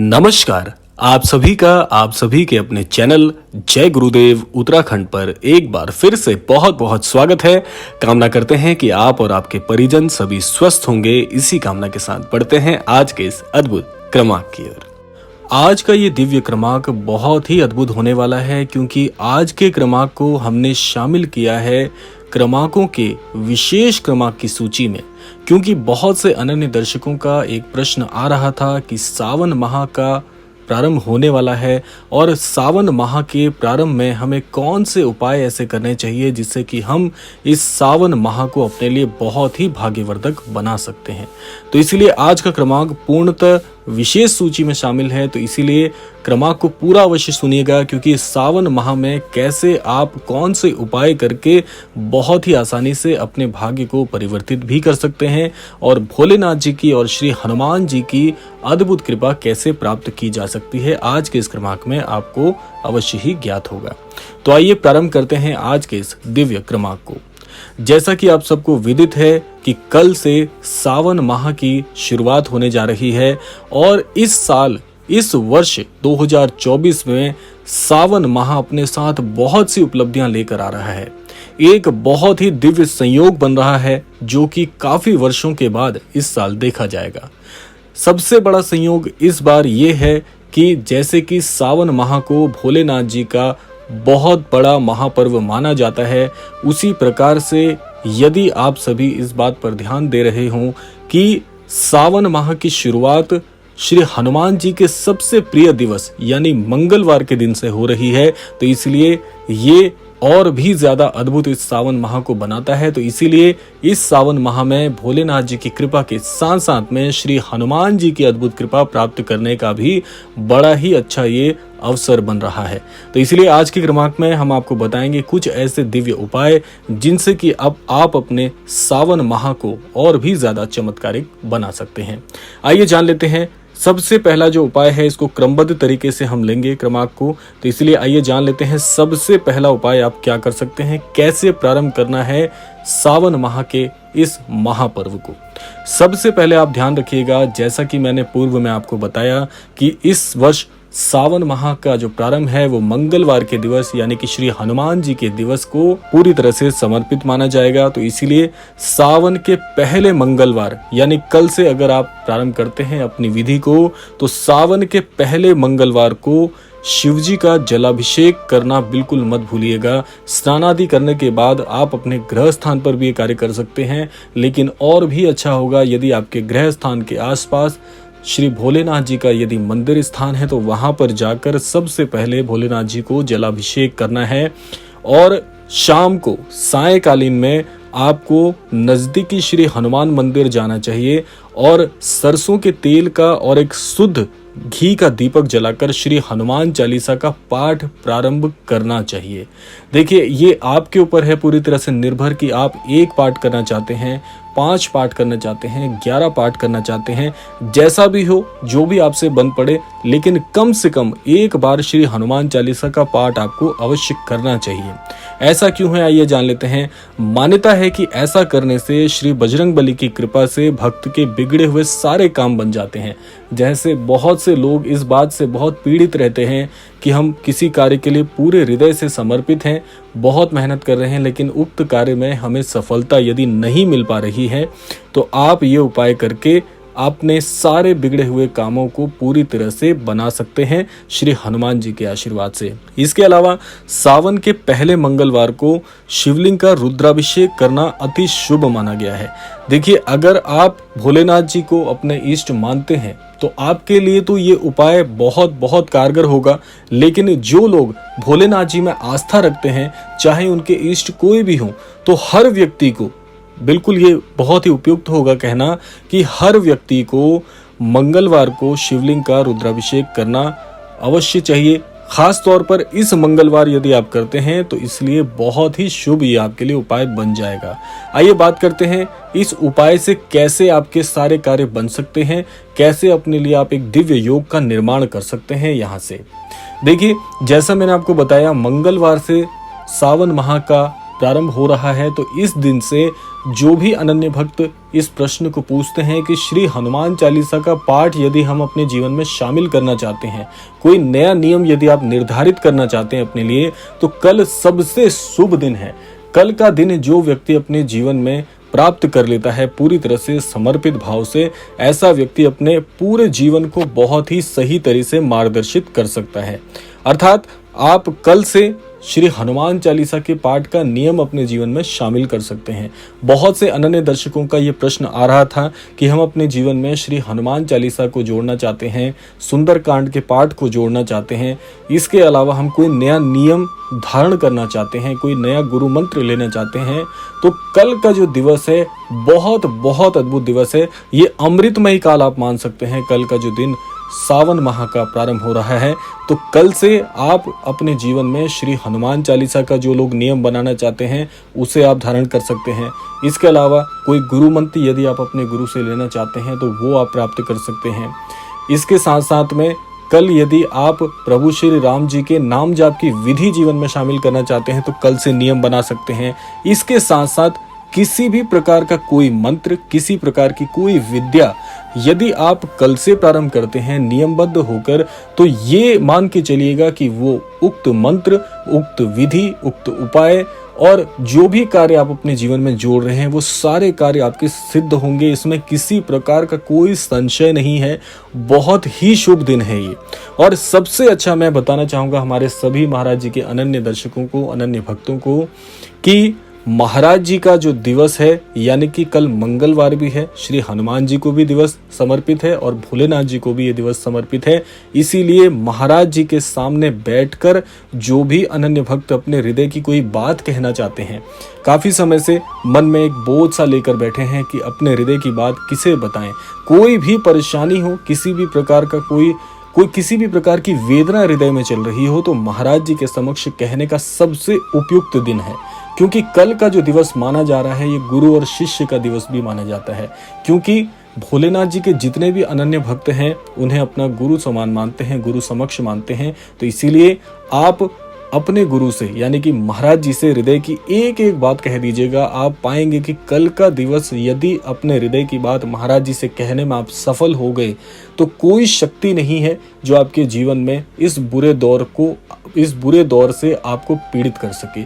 नमस्कार। आप सभी का आप सभी के अपने चैनल जय गुरुदेव उत्तराखंड पर एक बार फिर से बहुत बहुत स्वागत है। कामना करते हैं कि आप और आपके परिजन सभी स्वस्थ होंगे। इसी कामना के साथ बढ़ते हैं आज के इस अद्भुत क्रमांक की ओर। आज का ये दिव्य क्रमांक बहुत ही अद्भुत होने वाला है, क्योंकि आज के क्रमांक को हमने शामिल किया है क्रमांकों के विशेष क्रमांक की सूची में। क्योंकि बहुत से अनन्य दर्शकों का एक प्रश्न आ रहा था कि सावन माह का प्रारंभ होने वाला है और सावन माह के प्रारंभ में हमें कौन से उपाय ऐसे करने चाहिए जिससे कि हम इस सावन माह को अपने लिए बहुत ही भाग्यवर्धक बना सकते हैं। तो इसीलिए आज का क्रमांक पूर्णतः विशेष सूची में शामिल है। तो इसीलिए क्रमांक को पूरा अवश्य सुनिएगा, क्योंकि सावन माह में कैसे आप कौन से उपाय करके बहुत ही आसानी से अपने भाग्य को परिवर्तित भी कर सकते हैं और भोलेनाथ जी की और श्री हनुमान जी की अद्भुत कृपा कैसे प्राप्त की जा सकती है, आज के इस क्रमांक में आपको अवश्य ही ज्ञात होगा। तो आइए प्रारंभ करते हैं आज के इस दिव्य क्रमांक को। जैसा कि आप सबको विदित है कि कल से सावन माह की शुरुआत होने जा रही है और इस वर्ष 2024 में सावन माह अपने साथ बहुत सी उपलब्धियां लेकर आ रहा है। एक बहुत ही दिव्य संयोग बन रहा है जो कि काफी वर्षों के बाद इस साल देखा जाएगा। सबसे बड़ा संयोग इस बार ये है कि जैसे कि सावन माह को भोलेनाथ जी का बहुत बड़ा महापर्व माना जाता है, उसी प्रकार से यदि आप सभी इस बात पर ध्यान दे रहे हों कि सावन माह की शुरुआत श्री हनुमान जी के सबसे प्रिय दिवस यानी मंगलवार के दिन से हो रही है, तो इसलिए ये और भी ज्यादा अद्भुत इस सावन माह को बनाता है। तो इसीलिए इस सावन माह में भोलेनाथ जी की कृपा के साथ साथ में श्री हनुमान जी की अद्भुत कृपा प्राप्त करने का भी बड़ा ही अच्छा ये अवसर बन रहा है। तो इसलिए आज के क्रमांक में हम आपको बताएंगे कुछ ऐसे दिव्य उपाय जिनसे कि अब आप अपने सावन माह को और भी ज्यादा चमत्कारिक बना सकते हैं। आइए जान लेते हैं। सबसे पहला जो उपाय है, इसको क्रमबद्ध तरीके से हम लेंगे क्रमांक को, तो इसलिए आइए जान लेते हैं सबसे पहला उपाय आप क्या कर सकते हैं, कैसे प्रारंभ करना है सावन माह के इस महापर्व को। सबसे पहले आप ध्यान रखिएगा, जैसा कि मैंने पूर्व में आपको बताया कि इस वर्ष सावन माह का जो प्रारंभ है वो मंगलवार के दिवस यानी कि श्री हनुमान जी के दिवस को पूरी तरह से समर्पित माना जाएगा। तो इसीलिए सावन के पहले मंगलवार यानी कल से अगर आप प्रारंभ करते हैं अपनी विधि को, तो सावन के पहले मंगलवार को शिव जी का जलाभिषेक करना बिल्कुल मत भूलिएगा। स्नान आदि करने के बाद आप अपने गृह स्थान पर भी ये कार्य कर सकते हैं, लेकिन और भी अच्छा होगा यदि आपके गृह स्थान के आसपास श्री भोलेनाथ जी का यदि मंदिर स्थान है तो वहां पर जाकर सबसे पहले भोलेनाथ जी को जलाभिषेक करना है। और शाम को सायंकालीन में आपको नजदीकी श्री हनुमान मंदिर जाना चाहिए और सरसों के तेल का और एक शुद्ध घी का दीपक जलाकर श्री हनुमान चालीसा का पाठ प्रारंभ करना चाहिए। देखिए, ये आपके ऊपर है पूरी तरह से निर्भर कि आप 1 पाठ करना चाहते हैं, 5 पाठ करना चाहते हैं, 11 पाठ करना चाहते हैं, जैसा भी हो, जो भी आपसे बन पड़े, लेकिन कम से कम 1 बार श्री हनुमान चालीसा का पाठ आपको अवश्य करना चाहिए। ऐसा क्यों है, आइए जान लेते हैं। मान्यता है कि ऐसा करने से श्री बजरंगबली की कृपा से भक्त के बिगड़े हुए सारे काम बन जाते हैं। जैसे बहुत से लोग इस बात से बहुत पीड़ित रहते हैं कि हम किसी कार्य के लिए पूरे हृदय से समर्पित हैं, बहुत मेहनत कर रहे हैं, लेकिन उक्त कार्य में हमें सफलता यदि नहीं मिल पा रही है, तो आप ये उपाय करके अपने सारे बिगड़े हुए कामों को पूरी तरह से बना सकते हैं श्री हनुमान जी के आशीर्वाद से। इसके अलावा सावन के पहले मंगलवार को शिवलिंग का रुद्राभिषेक करना अति शुभ माना गया है। देखिए, अगर आप भोलेनाथ जी को अपने इष्ट मानते हैं तो आपके लिए तो ये उपाय बहुत बहुत कारगर होगा, लेकिन जो लोग भोलेनाथ जी में आस्था रखते हैं, चाहे उनके इष्ट कोई भी हो, तो हर व्यक्ति को बिल्कुल ये बहुत ही उपयुक्त होगा कहना कि हर व्यक्ति को मंगलवार को शिवलिंग का रुद्राभिषेक करना अवश्य चाहिए। खास तौर पर इस मंगलवार यदि आप करते हैं तो इसलिए बहुत ही शुभ ये आपके लिए उपाय बन जाएगा। आइए बात करते हैं इस उपाय से कैसे आपके सारे कार्य बन सकते हैं, कैसे अपने लिए आप एक दिव्य योग का निर्माण कर सकते हैं। यहाँ से देखिए, जैसा मैंने आपको बताया, मंगलवार से सावन माह का प्रारंभ हो रहा है, तो इस दिन से जो भी अनन्य भक्त इस प्रश्न को पूछते हैं कि श्री हनुमान चालीसा का पाठ यदि हम अपने जीवन में शामिल करना चाहते हैं, कोई नया नियम यदि आप निर्धारित करना चाहते हैं अपने लिए, तो कल सबसे शुभ दिन है। कल का दिन जो व्यक्ति अपने जीवन में प्राप्त कर लेता है पूरी तरह से समर्पित भाव से, ऐसा व्यक्ति अपने पूरे जीवन को बहुत ही सही तरह से मार्गदर्शित कर सकता है। अर्थात आप कल से श्री हनुमान चालीसा के पाठ का नियम अपने जीवन में शामिल कर सकते हैं। बहुत से अनन्य दर्शकों का ये प्रश्न आ रहा था कि हम अपने जीवन में श्री हनुमान चालीसा को जोड़ना चाहते हैं, सुंदरकांड के पाठ को जोड़ना चाहते हैं, इसके अलावा हम कोई नया नियम धारण करना चाहते हैं, कोई नया गुरु मंत्र लेना चाहते हैं, तो कल का जो दिवस है बहुत बहुत अद्भुत दिवस है। ये अमृतमय काल आप मान सकते हैं। कल का जो दिन सावन माह का प्रारंभ हो रहा है, तो कल से आप अपने जीवन में श्री हनुमान चालीसा का जो लोग नियम बनाना चाहते हैं उसे आप धारण कर सकते हैं। इसके अलावा कोई गुरु मंत्र यदि आप अपने गुरु से लेना चाहते हैं तो वो आप प्राप्त कर सकते हैं। इसके साथ साथ में कल यदि आप प्रभु श्री राम जी के नाम जाप की विधि जीवन में शामिल करना चाहते हैं तो कल से नियम बना सकते हैं। इसके साथ साथ किसी भी प्रकार का कोई मंत्र, किसी प्रकार की कोई विद्या यदि आप कल से प्रारंभ करते हैं नियमबद्ध होकर, तो ये मान के चलिएगा कि वो उक्त मंत्र, उक्त विधि, उक्त उपाय और जो भी कार्य आप अपने जीवन में जोड़ रहे हैं वो सारे कार्य आपके सिद्ध होंगे। इसमें किसी प्रकार का कोई संशय नहीं है। बहुत ही शुभ दिन है ये। और सबसे अच्छा मैं बताना चाहूँगा हमारे सभी महाराज जी के अनन्य दर्शकों को, अनन्य भक्तों को, कि महाराज जी का जो दिवस है यानी कि कल मंगलवार भी है, श्री हनुमान जी को भी दिवस समर्पित है और भोलेनाथ जी को भी ये दिवस समर्पित है। इसीलिए महाराज जी के सामने बैठकर जो भी अनन्य भक्त अपने हृदय की कोई बात कहना चाहते हैं, काफी समय से मन में एक बोझ सा लेकर बैठे हैं कि अपने हृदय की बात किसे बताएं, कोई भी परेशानी हो, किसी भी प्रकार का कोई किसी भी प्रकार की वेदना हृदय में चल रही हो, तो महाराज जी के समक्ष कहने का सबसे उपयुक्त दिन है। क्योंकि कल का जो दिवस माना जा रहा है ये गुरु और शिष्य का दिवस भी माना जाता है। क्योंकि भोलेनाथ जी के जितने भी अनन्य भक्त हैं उन्हें अपना गुरु समान मानते हैं, गुरु समक्ष मानते हैं। तो इसीलिए आप अपने गुरु से यानी कि महाराज जी से हृदय की एक एक बात कह दीजिएगा। आप पाएंगे कि कल का दिवस यदि अपने हृदय की बात महाराज जी से कहने में आप सफल हो गए तो कोई शक्ति नहीं है जो आपके जीवन में इस बुरे दौर से आपको पीड़ित कर सके।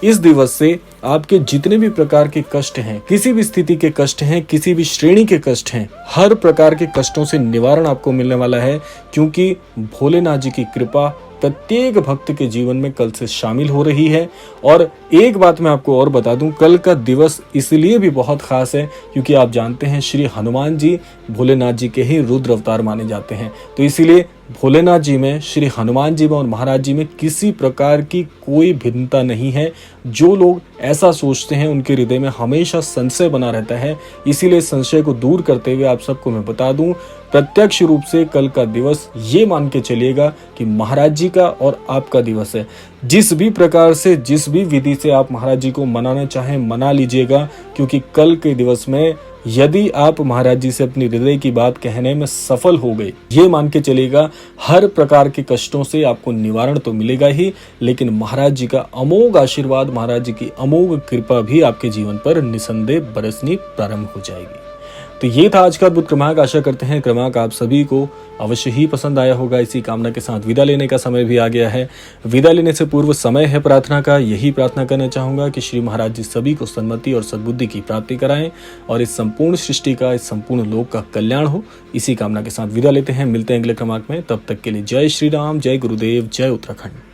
इस दिवस से आपके जितने भी प्रकार के कष्ट हैं, किसी भी स्थिति के कष्ट हैं, किसी भी श्रेणी के कष्ट हैं, हर प्रकार के कष्टों से निवारण आपको मिलने वाला है। क्योंकि भोलेनाथ जी की कृपा प्रत्येक भक्त के जीवन में कल से शामिल हो रही है। और एक बात मैं आपको और बता दूं, कल का दिवस इसलिए भी बहुत खास है क्योंकि आप जानते हैं श्री हनुमान जी भोलेनाथ जी के ही रुद्र अवतार माने जाते हैं। तो इसीलिए भोलेनाथ जी में, श्री हनुमान जी में और महाराज जी में किसी प्रकार की कोई भिन्नता नहीं है। जो लोग ऐसा सोचते हैं उनके हृदय में हमेशा संशय बना रहता है। इसीलिए संशय को दूर करते हुए आप सबको मैं बता दूं, प्रत्यक्ष रूप से कल का दिवस ये मान के चलिएगा कि महाराज जी का और आपका दिवस है। जिस भी प्रकार से, जिस भी विधि से आप महाराज जी को मनाना चाहें मना लीजिएगा। क्योंकि कल के दिवस में यदि आप महाराज जी से अपनी हृदय की बात कहने में सफल हो गए, ये मान के चलेगा हर प्रकार के कष्टों से आपको निवारण तो मिलेगा ही, लेकिन महाराज जी का अमोघ आशीर्वाद, महाराज जी की अमोघ कृपा भी आपके जीवन पर निसंदेह बरसनी प्रारंभ हो जाएगी। तो ये था आज का अद्भुत क्रमांक। आशा करते हैं क्रमांक आप सभी को अवश्य ही पसंद आया होगा। इसी कामना के साथ विदा लेने का समय भी आ गया है। विदा लेने से पूर्व समय है प्रार्थना का। यही प्रार्थना करना चाहूंगा कि श्री महाराज जी सभी को सन्मति और सद्बुद्धि की प्राप्ति कराएं और इस संपूर्ण सृष्टि का, इस संपूर्ण लोक का कल्याण हो। इसी कामना के साथ विदा लेते हैं। मिलते हैं अगले क्रमांक में। तब तक के लिए जय श्री राम, जय गुरुदेव, जय उत्तराखंड।